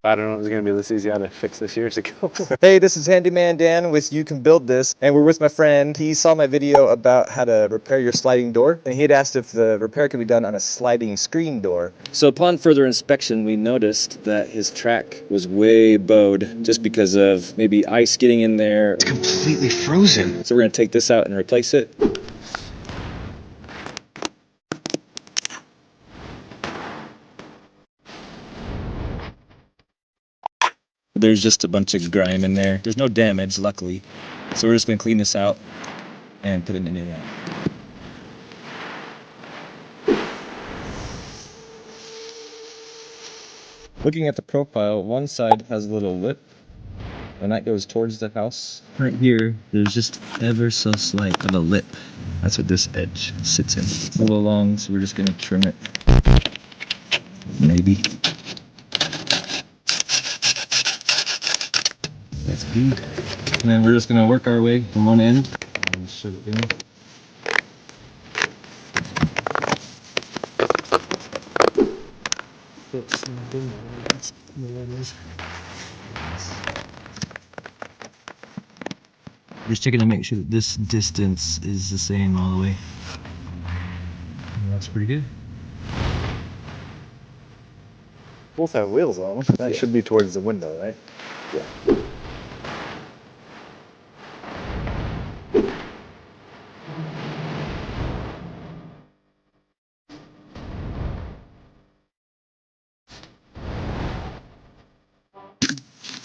I don't know if it was going to be this easy how to fix this years ago. Hey, this is Handyman Dan with You Can Build This, and we're with my friend. He saw my video about how to repair your sliding door, and he had asked if the repair could be done on a sliding screen door. So upon further inspection, we noticed that his track was way bowed just because of maybe ice getting in there. It's completely frozen. So we're gonna take this out and replace it. There's just a bunch of grime in there. There's no damage, luckily. So we're just gonna clean this out and put it in there. Looking at the profile, one side has a little lip, and that goes towards the house. Right here, there's just ever so slight of a lip. That's what this edge sits in. It's a little long, so we're just gonna trim it. Maybe. That's good. And then we're just gonna work our way from one end and shove it in. Just checking to make sure that this distance is the same all the way. That's pretty good. Both have wheels on them. That should be towards the window, right? Yeah.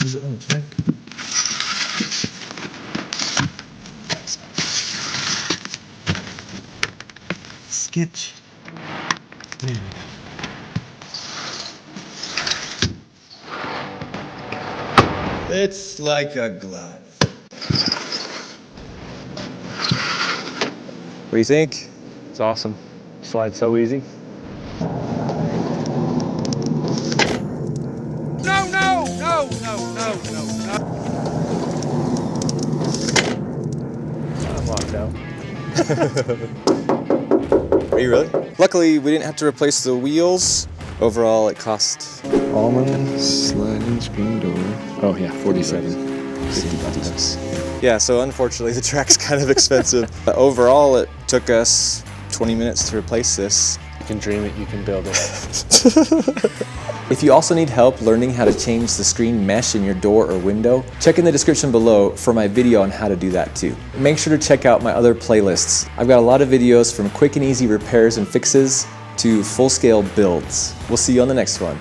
Is it on its back? Sketch. There we go. It's like a glove. What do you think? It's awesome. Slides so easy. I'm locked out. Are you really? Luckily, we didn't have to replace the wheels. Overall, it cost Almond sliding screen door. Oh yeah, 47. 50 bucks. Yeah, so unfortunately, the track's kind of expensive. But overall, it took us 20 minutes to replace this. You can dream it, you can build it. If you also need help learning how to change the screen mesh in your door or window, check in the description below for my video on how to do that too. Make sure to check out my other playlists. I've got a lot of videos from quick and easy repairs and fixes to full-scale builds. We'll see you on the next one.